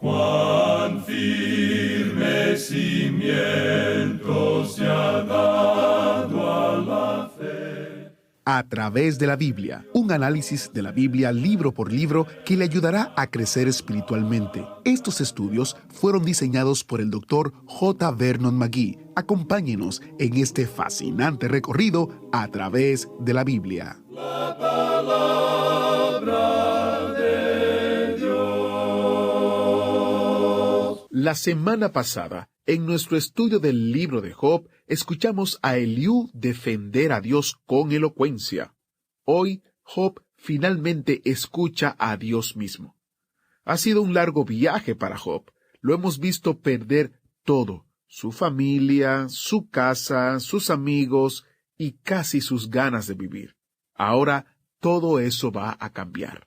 Cuán firme cimiento se ha dado a la fe. A través de la Biblia, un análisis de la Biblia libro por libro que le ayudará a crecer espiritualmente. Estos estudios fueron diseñados por el Dr. J. Vernon McGee. Acompáñenos en este fascinante recorrido a través de la Biblia. La palabra de Dios. La semana pasada, en nuestro estudio del libro de Job, escuchamos a Eliú defender a Dios con elocuencia. Hoy, Job finalmente escucha a Dios mismo. Ha sido un largo viaje para Job. Lo hemos visto perder todo: su familia, su casa, sus amigos y casi sus ganas de vivir. Ahora, todo eso va a cambiar.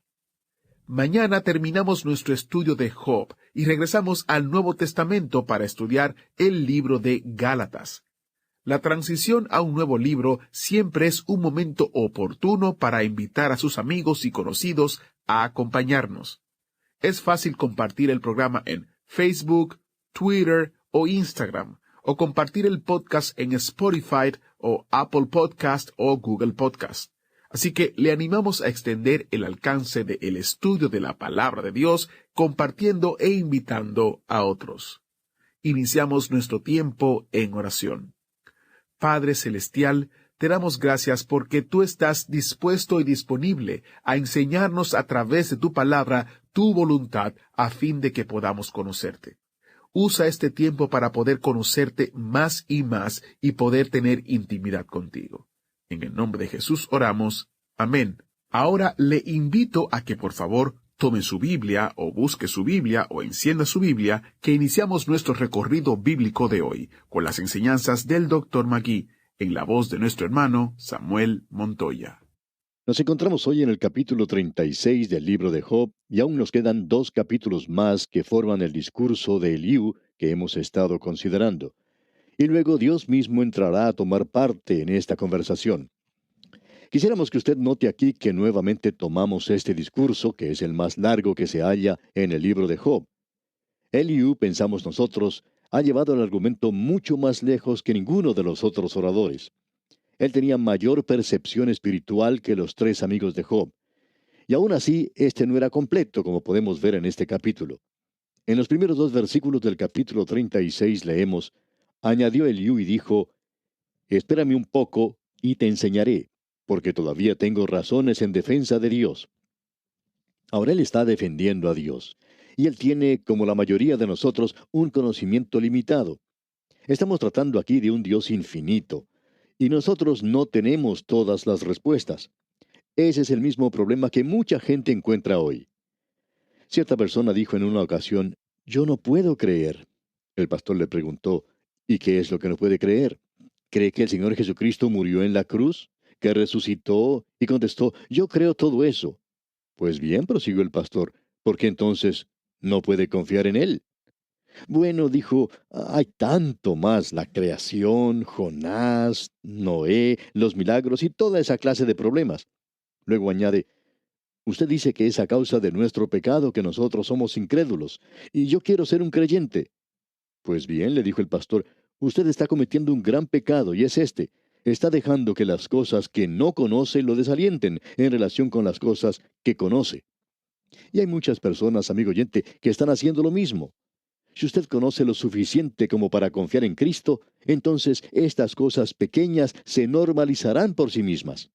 Mañana terminamos nuestro estudio de Job y regresamos al Nuevo Testamento para estudiar el libro de Gálatas. La transición a un nuevo libro siempre es un momento oportuno para invitar a sus amigos y conocidos a acompañarnos. Es fácil compartir el programa en Facebook, Twitter o Instagram, o compartir el podcast en Spotify o Apple Podcast o Google Podcast. Así que le animamos a extender el alcance del estudio de la Palabra de Dios, compartiendo e invitando a otros. Iniciamos nuestro tiempo en oración. Padre Celestial, te damos gracias porque tú estás dispuesto y disponible a enseñarnos a través de tu palabra tu voluntad a fin de que podamos conocerte. Usa este tiempo para poder conocerte más y poder tener intimidad contigo. En el nombre de Jesús oramos. Amén. Ahora le invito a que por favor tome su Biblia o busque su Biblia o encienda su Biblia, que iniciamos nuestro recorrido bíblico de hoy con las enseñanzas del Dr. McGee en la voz de nuestro hermano Samuel Montoya. Nos encontramos hoy en el capítulo 36 del libro de Job y aún nos quedan 2 capítulos más que forman el discurso de Eliú que hemos estado considerando. Y luego Dios mismo entrará a tomar parte en esta conversación. Quisiéramos que usted note aquí que nuevamente tomamos este discurso, que es el más largo que se halla en el libro de Job. Eliú, pensamos nosotros, ha llevado el argumento mucho más lejos que ninguno de los otros oradores. Él tenía mayor percepción espiritual que los 3 amigos de Job. Y aún así, este no era completo, como podemos ver en este capítulo. En los primeros 2 versículos del capítulo 36 leemos: añadió Eliú y dijo: espérame un poco y te enseñaré, porque todavía tengo razones en defensa de Dios. Ahora él está defendiendo a Dios, y él tiene, como la mayoría de nosotros, un conocimiento limitado. Estamos tratando aquí de un Dios infinito, y nosotros no tenemos todas las respuestas. Ese es el mismo problema que mucha gente encuentra hoy. Cierta persona dijo en una ocasión: yo no puedo creer. El pastor le preguntó: ¿y qué es lo que no puede creer? ¿Cree que el Señor Jesucristo murió en la cruz? ¿Que resucitó? Y contestó: yo creo todo eso. Pues bien, prosiguió el pastor, ¿por qué entonces no puede confiar en Él? Bueno, dijo, hay tanto más: la creación, Jonás, Noé, los milagros y toda esa clase de problemas. Luego añade: usted dice que es a causa de nuestro pecado que nosotros somos incrédulos, y yo quiero ser un creyente. Pues bien, le dijo el pastor, usted está cometiendo un gran pecado, y es este: está dejando que las cosas que no conoce lo desalienten en relación con las cosas que conoce. Y hay muchas personas, amigo oyente, que están haciendo lo mismo. Si usted conoce lo suficiente como para confiar en Cristo, entonces estas cosas pequeñas se normalizarán por sí mismas.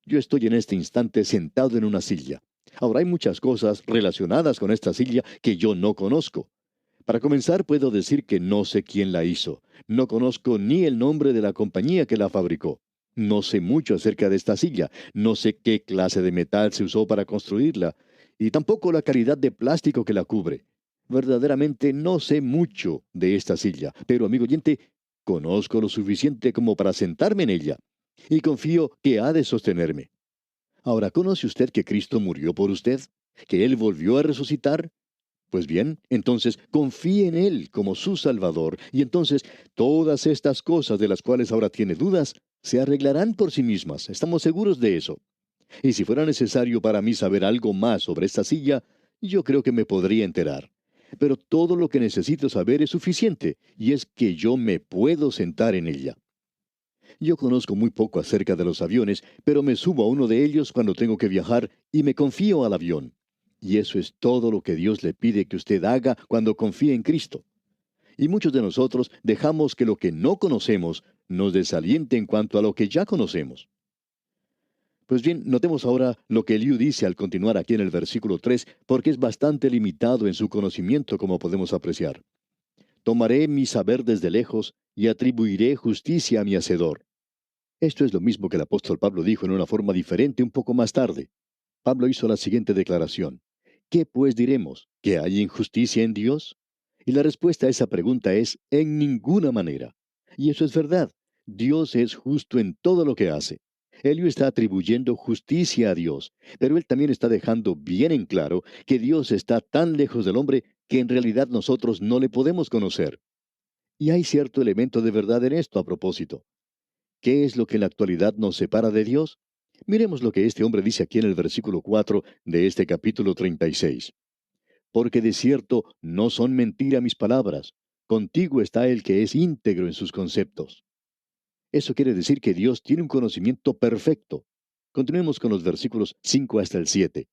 Yo estoy en este instante sentado en una silla. Ahora hay muchas cosas relacionadas con esta silla que yo no conozco. Para comenzar, puedo decir que no sé quién la hizo. No conozco ni el nombre de la compañía que la fabricó. No sé mucho acerca de esta silla. No sé qué clase de metal se usó para construirla. Y tampoco la calidad de plástico que la cubre. Verdaderamente no sé mucho de esta silla. Pero, amigo oyente, conozco lo suficiente como para sentarme en ella. Y confío que ha de sostenerme. Ahora, ¿conoce usted que Cristo murió por usted? ¿Que Él volvió a resucitar? Pues bien, entonces confíe en Él como su Salvador, y entonces todas estas cosas de las cuales ahora tiene dudas se arreglarán por sí mismas. Estamos seguros de eso. Y si fuera necesario para mí saber algo más sobre esta silla, yo creo que me podría enterar. pero todo lo que necesito saber es suficiente, y es que yo me puedo sentar en ella. Yo conozco muy poco acerca de los aviones, pero me subo a uno de ellos cuando tengo que viajar y me confío al avión. Y eso es todo lo que Dios le pide que usted haga cuando confíe en Cristo. Y muchos de nosotros dejamos que lo que no conocemos nos desaliente en cuanto a lo que ya conocemos. Pues bien, notemos ahora lo que Eliú dice al continuar aquí en el versículo 3, porque es bastante limitado en su conocimiento, como podemos apreciar. Tomaré mi saber desde lejos y atribuiré justicia a mi Hacedor. Esto es lo mismo que el apóstol Pablo dijo en una forma diferente un poco más tarde. Pablo hizo la siguiente declaración: ¿qué pues diremos? ¿Que hay injusticia en Dios? Y la respuesta a esa pregunta es: en ninguna manera. Y eso es verdad. Dios es justo en todo lo que hace. Elio está atribuyendo justicia a Dios, pero él también está dejando bien en claro que Dios está tan lejos del hombre que en realidad nosotros no le podemos conocer. Y hay cierto elemento de verdad en esto a propósito. ¿Qué es lo que en la actualidad nos separa de Dios? Miremos lo que este hombre dice aquí en el versículo 4 de este capítulo 36. Porque de cierto no son mentira mis palabras. Contigo está el que es íntegro en sus conceptos. Eso quiere decir que Dios tiene un conocimiento perfecto. Continuemos con los versículos 5 hasta el 7.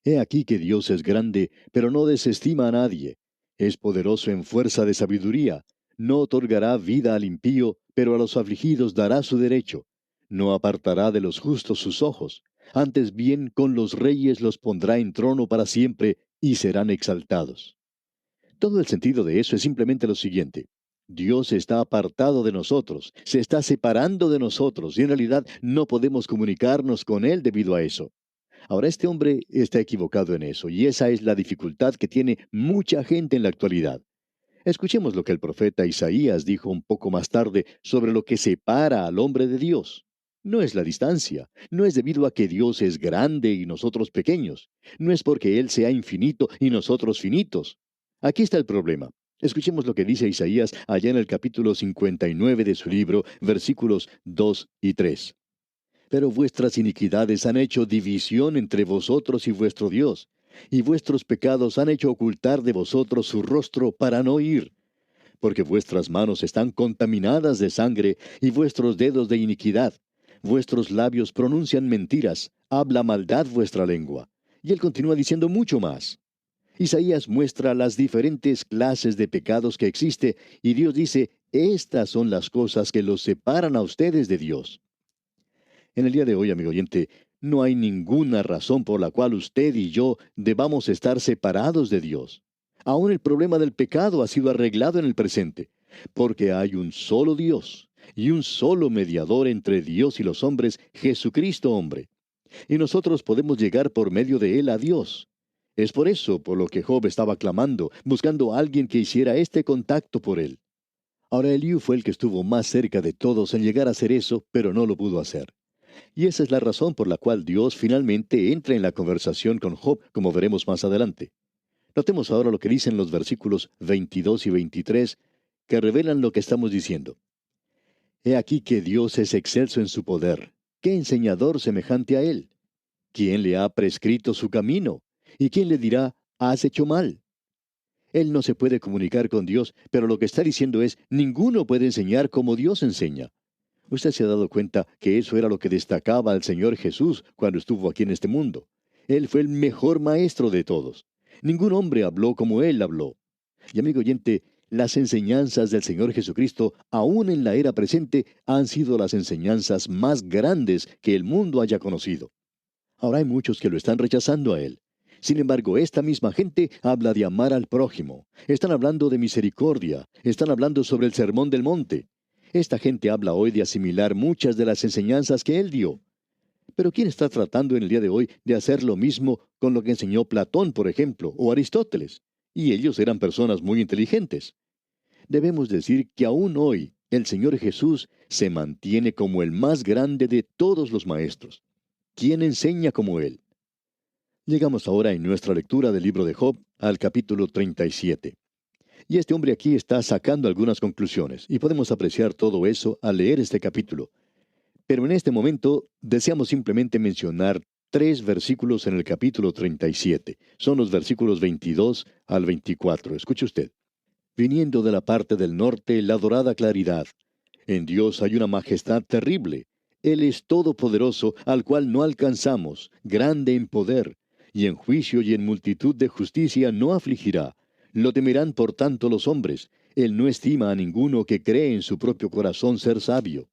He aquí que Dios es grande, pero no desestima a nadie. Es poderoso en fuerza de sabiduría. No otorgará vida al impío, pero a los afligidos dará su derecho. No apartará de los justos sus ojos. Antes bien, con los reyes los pondrá en trono para siempre, y serán exaltados. Todo el sentido de eso es simplemente lo siguiente. Dios está apartado de nosotros, se está separando de nosotros, y en realidad no podemos comunicarnos con Él debido a eso. Ahora, este hombre está equivocado en eso, y esa es la dificultad que tiene mucha gente en la actualidad. Escuchemos lo que el profeta Isaías dijo un poco más tarde sobre lo que separa al hombre de Dios. No es la distancia, no es debido a que Dios es grande y nosotros pequeños, no es porque Él sea infinito y nosotros finitos. Aquí está el problema. Escuchemos lo que dice Isaías allá en el capítulo 59 de su libro, versículos 2 y 3. Pero vuestras iniquidades han hecho división entre vosotros y vuestro Dios, y vuestros pecados han hecho ocultar de vosotros su rostro para no oír. Porque vuestras manos están contaminadas de sangre, y vuestros dedos de iniquidad. Vuestros labios pronuncian mentiras, habla maldad vuestra lengua. Y él continúa diciendo mucho más. Isaías muestra las diferentes clases de pecados que existe, y Dios dice: estas son las cosas que los separan a ustedes de Dios. En el día de hoy, amigo oyente, no hay ninguna razón por la cual usted y yo debamos estar separados de Dios. Aún el problema del pecado ha sido arreglado en el presente, porque hay un solo Dios y un solo mediador entre Dios y los hombres, Jesucristo hombre. Y nosotros podemos llegar por medio de Él a Dios. Es por eso por lo que Job estaba clamando, buscando a alguien que hiciera este contacto por él. Ahora Eliú fue el que estuvo más cerca de todos en llegar a hacer eso, pero no lo pudo hacer. Y esa es la razón por la cual Dios finalmente entra en la conversación con Job, como veremos más adelante. Notemos ahora lo que dicen los versículos 22 y 23, que revelan lo que estamos diciendo. He aquí que Dios es excelso en su poder. ¿Qué enseñador semejante a él? ¿Quién le ha prescrito su camino? ¿Y quién le dirá: has hecho mal? Él no se puede comunicar con Dios, pero lo que está diciendo es: ninguno puede enseñar como Dios enseña. Usted se ha dado cuenta que eso era lo que destacaba al Señor Jesús cuando estuvo aquí en este mundo. Él fue el mejor maestro de todos. Ningún hombre habló como Él habló. Y amigo oyente, las enseñanzas del Señor Jesucristo, aún en la era presente, han sido las enseñanzas más grandes que el mundo haya conocido. Ahora hay muchos que lo están rechazando a Él. Sin embargo, esta misma gente habla de amar al prójimo. Están hablando de misericordia. Están hablando sobre el Sermón del Monte. Esta gente habla hoy de asimilar muchas de las enseñanzas que Él dio. Pero ¿quién está tratando en el día de hoy de hacer lo mismo con lo que enseñó Platón, por ejemplo, o Aristóteles? Y ellos eran personas muy inteligentes. Debemos decir que aún hoy el Señor Jesús se mantiene como el más grande de todos los maestros. ¿Quién enseña como Él? Llegamos ahora en nuestra lectura del libro de Job al capítulo 37. Y este hombre aquí está sacando algunas conclusiones, y podemos apreciar todo eso al leer este capítulo. Pero en este momento deseamos simplemente mencionar tres versículos en el capítulo 37. Son los versículos 22 al 24. Escuche usted. Viniendo de la parte del norte la dorada claridad. En Dios hay una majestad terrible. Él es todopoderoso, al cual no alcanzamos, grande en poder, y en juicio y en multitud de justicia no afligirá. Lo temerán por tanto los hombres. Él no estima a ninguno que cree en su propio corazón ser sabio.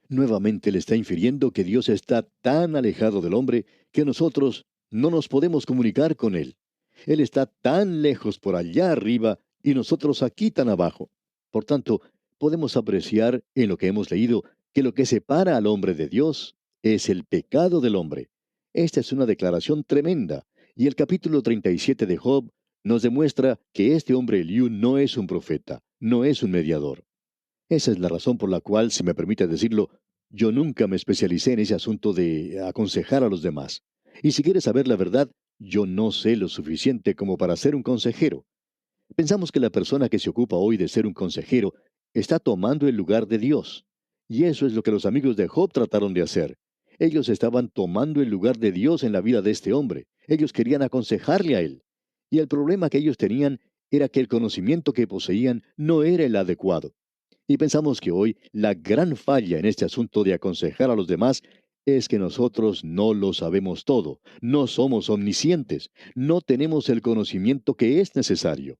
Nuevamente le está infiriendo que Dios está tan alejado del hombre que nosotros no nos podemos comunicar con Él. Él está tan lejos por allá arriba y nosotros aquí tan abajo. Por tanto, podemos apreciar en lo que hemos leído que lo que separa al hombre de Dios es el pecado del hombre. Esta es una declaración tremenda, y el capítulo 37 de Job nos demuestra que este hombre Eliú no es un profeta, no es un mediador. Esa es la razón por la cual, si me permite decirlo, yo nunca me especialicé en ese asunto de aconsejar a los demás. Y si quieres saber la verdad, yo no sé lo suficiente como para ser un consejero. Pensamos que la persona que se ocupa hoy de ser un consejero está tomando el lugar de Dios. Y eso es lo que los amigos de Job trataron de hacer. Ellos estaban tomando el lugar de Dios en la vida de este hombre. Ellos querían aconsejarle a él. Y el problema que ellos tenían era que el conocimiento que poseían no era el adecuado. Y pensamos que hoy la gran falla en este asunto de aconsejar a los demás es que nosotros no lo sabemos todo, no somos omniscientes, no tenemos el conocimiento que es necesario.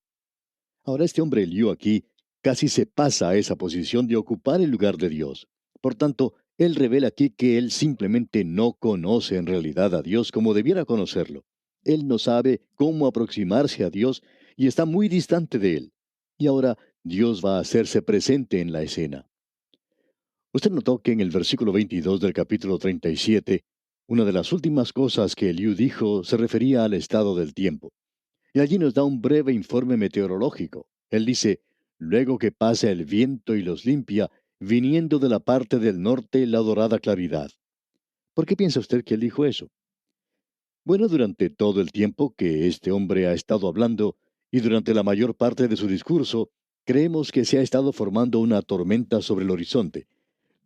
Ahora este hombre Eliú aquí casi se pasa a esa posición de ocupar el lugar de Dios. Por tanto, él revela aquí que él simplemente no conoce en realidad a Dios como debiera conocerlo. Él no sabe cómo aproximarse a Dios y está muy distante de él. Y ahora Dios va a hacerse presente en la escena. Usted notó que en el versículo 22 del capítulo 37, una de las últimas cosas que Eliú dijo se refería al estado del tiempo. Y allí nos da un breve informe meteorológico. Él dice, luego que pasa el viento y los limpia, viniendo de la parte del norte la dorada claridad. ¿Por qué piensa usted que él dijo eso? Bueno, durante todo el tiempo que este hombre ha estado hablando, y durante la mayor parte de su discurso, creemos que se ha estado formando una tormenta sobre el horizonte.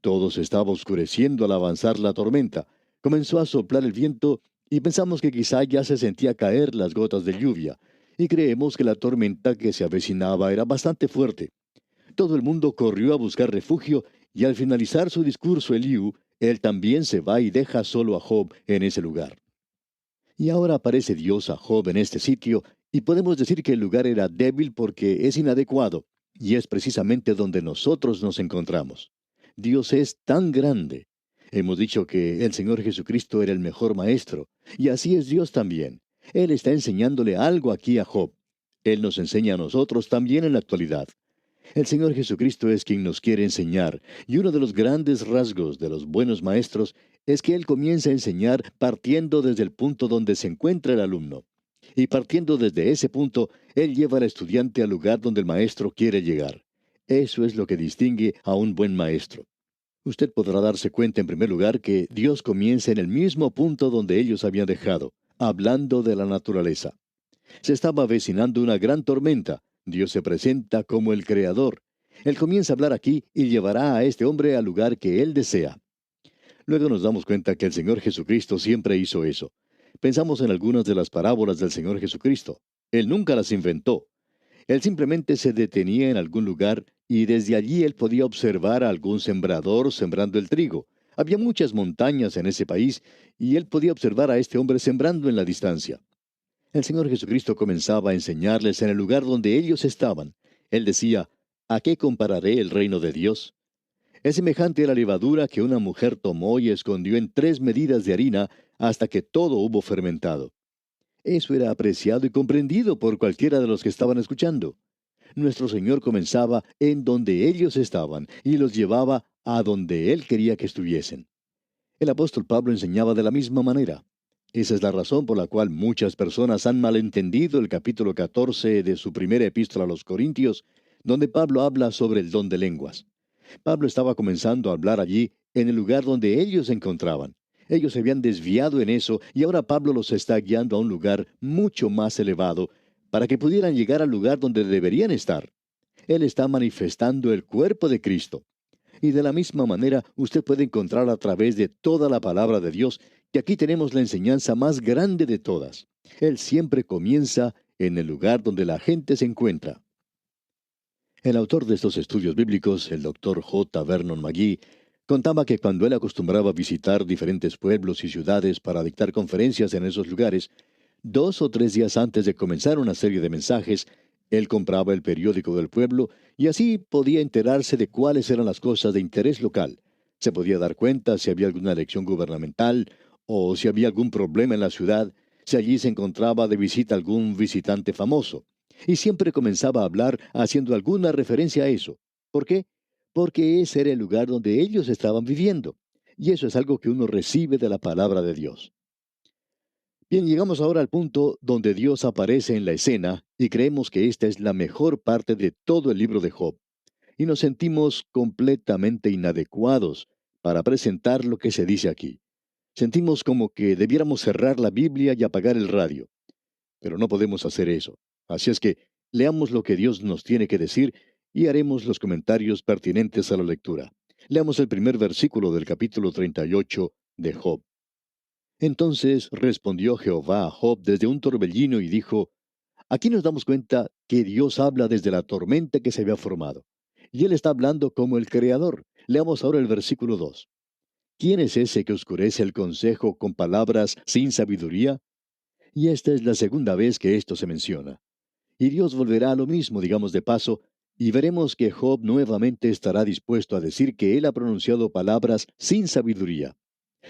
Todo se estaba oscureciendo al avanzar la tormenta. Comenzó a soplar el viento y pensamos que quizá ya se sentía caer las gotas de lluvia, y creemos que la tormenta que se avecinaba era bastante fuerte. Todo el mundo corrió a buscar refugio, y al finalizar su discurso Eliú, él también se va y deja solo a Job en ese lugar. Y ahora aparece Dios a Job en este sitio, y podemos decir que el lugar era débil porque es inadecuado, y es precisamente donde nosotros nos encontramos. Dios es tan grande. Hemos dicho que el Señor Jesucristo era el mejor maestro, y así es Dios también. Él está enseñándole algo aquí a Job. Él nos enseña a nosotros también en la actualidad. El Señor Jesucristo es quien nos quiere enseñar, y uno de los grandes rasgos de los buenos maestros es que Él comienza a enseñar partiendo desde el punto donde se encuentra el alumno. Y partiendo desde ese punto, Él lleva al estudiante al lugar donde el maestro quiere llegar. Eso es lo que distingue a un buen maestro. Usted podrá darse cuenta en primer lugar que Dios comienza en el mismo punto donde ellos habían dejado, hablando de la naturaleza. Se estaba avecinando una gran tormenta. Dios se presenta como el Creador. Él comienza a hablar aquí y llevará a este hombre al lugar que Él desea. Luego nos damos cuenta que el Señor Jesucristo siempre hizo eso. Pensamos en algunas de las parábolas del Señor Jesucristo. Él nunca las inventó. Él simplemente se detenía en algún lugar y desde allí él podía observar a algún sembrador sembrando el trigo. Había muchas montañas en ese país y él podía observar a este hombre sembrando en la distancia. El Señor Jesucristo comenzaba a enseñarles en el lugar donde ellos estaban. Él decía, ¿a qué compararé el reino de Dios? Es semejante a la levadura que una mujer tomó y escondió en 3 medidas de harina hasta que todo hubo fermentado. Eso era apreciado y comprendido por cualquiera de los que estaban escuchando. Nuestro Señor comenzaba en donde ellos estaban y los llevaba a donde Él quería que estuviesen. El apóstol Pablo enseñaba de la misma manera. Esa es la razón por la cual muchas personas han malentendido el capítulo 14 de su primera epístola a los Corintios, donde Pablo habla sobre el don de lenguas. Pablo estaba comenzando a hablar allí en el lugar donde ellos se encontraban. Ellos se habían desviado en eso y ahora Pablo los está guiando a un lugar mucho más elevado para que pudieran llegar al lugar donde deberían estar. Él está manifestando el cuerpo de Cristo. Y de la misma manera usted puede encontrar a través de toda la palabra de Dios que aquí tenemos la enseñanza más grande de todas. Él siempre comienza en el lugar donde la gente se encuentra. El autor de estos estudios bíblicos, el doctor J. Vernon McGee, contaba que cuando él acostumbraba a visitar diferentes pueblos y ciudades para dictar conferencias en esos lugares, 2 o 3 días antes de comenzar una serie de mensajes, él compraba el periódico del pueblo y así podía enterarse de cuáles eran las cosas de interés local. Se podía dar cuenta si había alguna elección gubernamental o si había algún problema en la ciudad, si allí se encontraba de visita algún visitante famoso. Y siempre comenzaba a hablar haciendo alguna referencia a eso. ¿Por qué? Porque ese era el lugar donde ellos estaban viviendo. Y eso es algo que uno recibe de la palabra de Dios. Bien, llegamos ahora al punto donde Dios aparece en la escena y creemos que esta es la mejor parte de todo el libro de Job. Y nos sentimos completamente inadecuados para presentar lo que se dice aquí. Sentimos como que debiéramos cerrar la Biblia y apagar el radio. Pero no podemos hacer eso. Así es que leamos lo que Dios nos tiene que decir y haremos los comentarios pertinentes a la lectura. Leamos el primer versículo del capítulo 38 de Job. Entonces respondió Jehová a Job desde un torbellino y dijo, aquí nos damos cuenta que Dios habla desde la tormenta que se había formado. Y Él está hablando como el Creador. Leamos ahora el versículo 2. ¿Quién es ese que oscurece el consejo con palabras sin sabiduría? Y esta es la segunda vez que esto se menciona. Y Dios volverá a lo mismo, digamos de paso, y veremos que Job nuevamente estará dispuesto a decir que él ha pronunciado palabras sin sabiduría.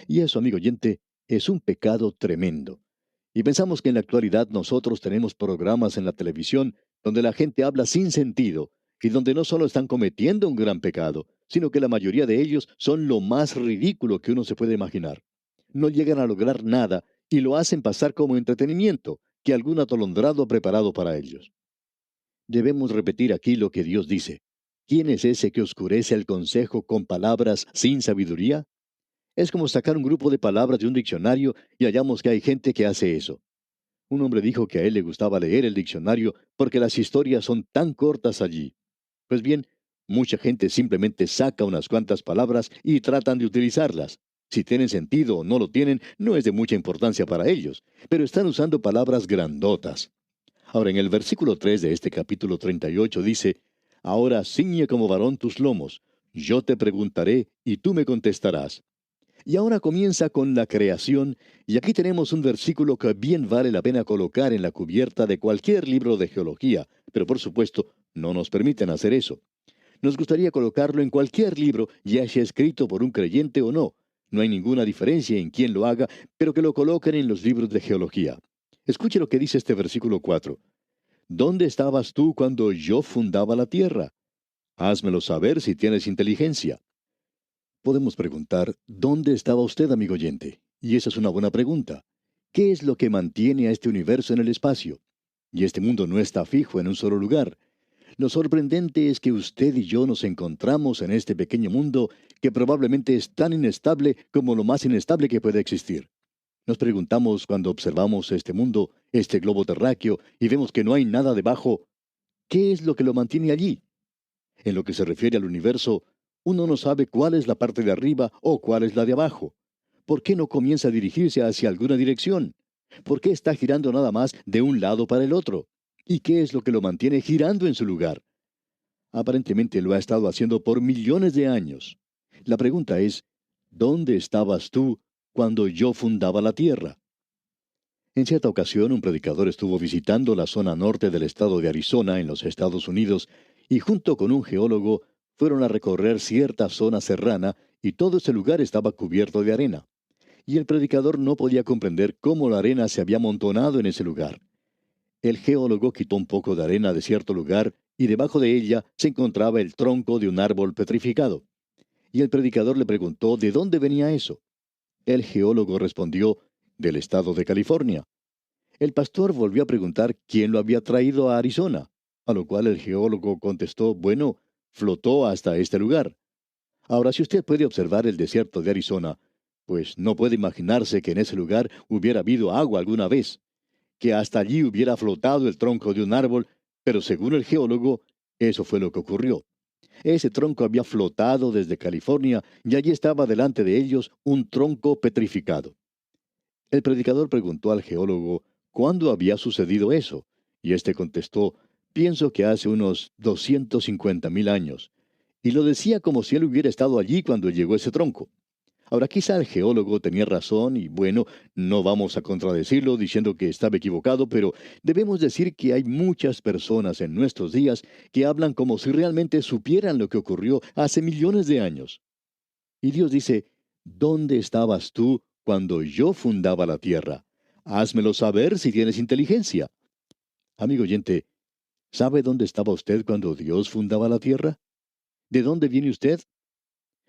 Y eso, amigo oyente, es un pecado tremendo. Y pensamos que en la actualidad nosotros tenemos programas en la televisión donde la gente habla sin sentido y donde no solo están cometiendo un gran pecado, sino que la mayoría de ellos son lo más ridículo que uno se puede imaginar. No llegan a lograr nada y lo hacen pasar como entretenimiento que algún atolondrado ha preparado para ellos. Debemos repetir aquí lo que Dios dice. ¿Quién es ese que oscurece el consejo con palabras sin sabiduría? Es como sacar un grupo de palabras de un diccionario y hallamos que hay gente que hace eso. Un hombre dijo que a él le gustaba leer el diccionario porque las historias son tan cortas allí. Pues bien, mucha gente simplemente saca unas cuantas palabras y tratan de utilizarlas. Si tienen sentido o no lo tienen, no es de mucha importancia para ellos, pero están usando palabras grandotas. Ahora, en el versículo 3 de este capítulo 38 dice, ahora ciñe como varón tus lomos, yo te preguntaré y tú me contestarás. Y ahora comienza con la creación, y aquí tenemos un versículo que bien vale la pena colocar en la cubierta de cualquier libro de geología, pero por supuesto no nos permiten hacer eso. Nos gustaría colocarlo en cualquier libro, ya sea escrito por un creyente o no. No hay ninguna diferencia en quién lo haga, pero que lo coloquen en los libros de geología. Escuche lo que dice este versículo 4. ¿Dónde estabas tú cuando yo fundaba la tierra? Házmelo saber si tienes inteligencia. Podemos preguntar, ¿dónde estaba usted, amigo oyente? Y esa es una buena pregunta. ¿Qué es lo que mantiene a este universo en el espacio? Y este mundo no está fijo en un solo lugar. Lo sorprendente es que usted y yo nos encontramos en este pequeño mundo que probablemente es tan inestable como lo más inestable que puede existir. Nos preguntamos cuando observamos este mundo, este globo terráqueo, y vemos que no hay nada debajo, ¿qué es lo que lo mantiene allí? En lo que se refiere al universo, uno no sabe cuál es la parte de arriba o cuál es la de abajo. ¿Por qué no comienza a dirigirse hacia alguna dirección? ¿Por qué está girando nada más de un lado para el otro? ¿Y qué es lo que lo mantiene girando en su lugar? Aparentemente lo ha estado haciendo por millones de años. La pregunta es, ¿dónde estabas tú cuando yo fundaba la tierra? En cierta ocasión, un predicador estuvo visitando la zona norte del estado de Arizona, en los Estados Unidos, y junto con un geólogo fueron a recorrer cierta zona serrana, y todo ese lugar estaba cubierto de arena. Y el predicador no podía comprender cómo la arena se había amontonado en ese lugar. El geólogo quitó un poco de arena de cierto lugar, y debajo de ella se encontraba el tronco de un árbol petrificado. Y el predicador le preguntó de dónde venía eso. El geólogo respondió, del estado de California. El pastor volvió a preguntar quién lo había traído a Arizona, a lo cual el geólogo contestó, bueno, flotó hasta este lugar. Ahora, si usted puede observar el desierto de Arizona, pues no puede imaginarse que en ese lugar hubiera habido agua alguna vez, que hasta allí hubiera flotado el tronco de un árbol, pero según el geólogo, eso fue lo que ocurrió. Ese tronco había flotado desde California y allí estaba delante de ellos un tronco petrificado. El predicador preguntó al geólogo cuándo había sucedido eso, y éste contestó, pienso que hace unos 250,000 años, y lo decía como si él hubiera estado allí cuando llegó ese tronco. Ahora, quizá el geólogo tenía razón y bueno, no vamos a contradecirlo diciendo que estaba equivocado, pero debemos decir que hay muchas personas en nuestros días que hablan como si realmente supieran lo que ocurrió hace millones de años. Y Dios dice, ¿dónde estabas tú cuando yo fundaba la tierra? Házmelo saber si tienes inteligencia. Amigo oyente, ¿sabe dónde estaba usted cuando Dios fundaba la tierra? ¿De dónde viene usted?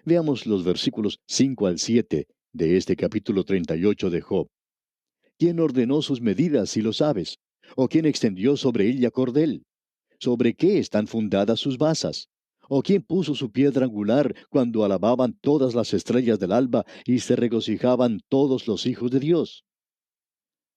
Veamos los versículos 5 al 7 de este capítulo 38 de Job. ¿Quién ordenó sus medidas, si lo sabes? ¿O quién extendió sobre ella cordel? ¿Sobre qué están fundadas sus basas? ¿O quién puso su piedra angular cuando alababan todas las estrellas del alba y se regocijaban todos los hijos de Dios?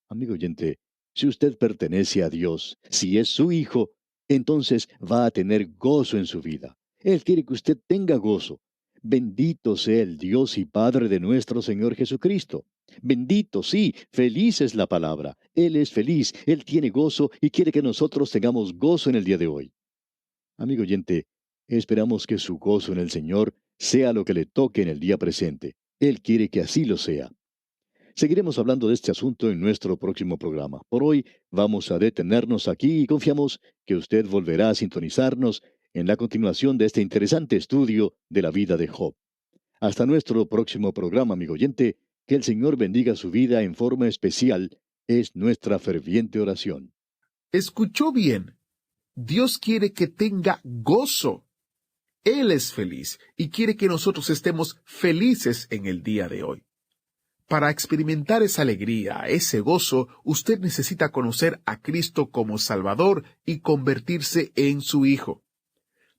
Amigo oyente, si usted pertenece a Dios, si es su hijo, entonces va a tener gozo en su vida. Él quiere que usted tenga gozo. Bendito sea el Dios y Padre de nuestro Señor Jesucristo. Bendito, sí, feliz es la palabra. Él es feliz, Él tiene gozo y quiere que nosotros tengamos gozo en el día de hoy. Amigo oyente, esperamos que su gozo en el Señor sea lo que le toque en el día presente. Él quiere que así lo sea. Seguiremos hablando de este asunto en nuestro próximo programa. Por hoy vamos a detenernos aquí y confiamos que usted volverá a sintonizarnos en la continuación de este interesante estudio de la vida de Job. Hasta nuestro próximo programa, amigo oyente, que el Señor bendiga su vida en forma especial, es nuestra ferviente oración. ¿Escuchó bien? Dios quiere que tenga gozo. Él es feliz y quiere que nosotros estemos felices en el día de hoy. Para experimentar esa alegría, ese gozo, usted necesita conocer a Cristo como Salvador y convertirse en su Hijo.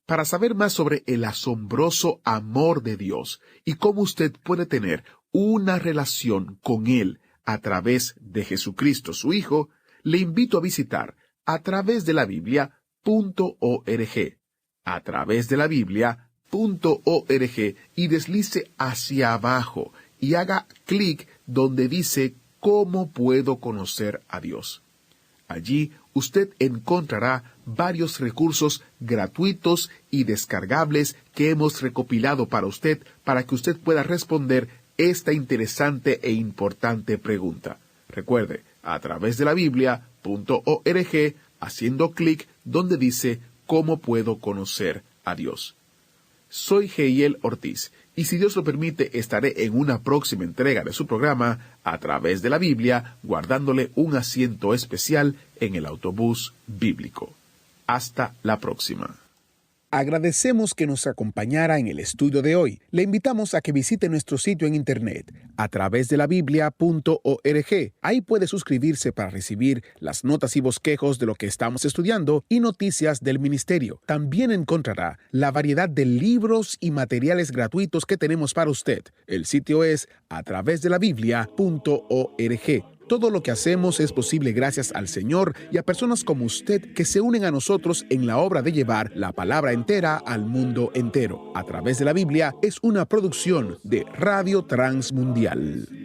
Para saber más sobre el asombroso amor de Dios y cómo usted puede tener una relación con Él a través de Jesucristo, su Hijo, le invito a visitar a través de la Biblia.org, a través de la Biblia.org y deslice hacia abajo y haga clic donde dice ¿Cómo puedo conocer a Dios? Allí usted encontrará varios recursos gratuitos y descargables que hemos recopilado para usted para que usted pueda responder esta interesante e importante pregunta. Recuerde, a través de la Biblia.org, haciendo clic donde dice ¿Cómo puedo conocer a Dios? Soy Heiel Ortiz, y si Dios lo permite, estaré en una próxima entrega de su programa, a través de la Biblia, guardándole un asiento especial en el autobús bíblico. Hasta la próxima. Agradecemos que nos acompañara en el estudio de hoy. Le invitamos a que visite nuestro sitio en internet, a través de la Biblia.org. Ahí puede suscribirse para recibir las notas y bosquejos de lo que estamos estudiando y noticias del ministerio. También encontrará la variedad de libros y materiales gratuitos que tenemos para usted. El sitio es a través de la Biblia.org. Todo lo que hacemos es posible gracias al Señor y a personas como usted que se unen a nosotros en la obra de llevar la palabra entera al mundo entero. A través de la Biblia es una producción de Radio Transmundial.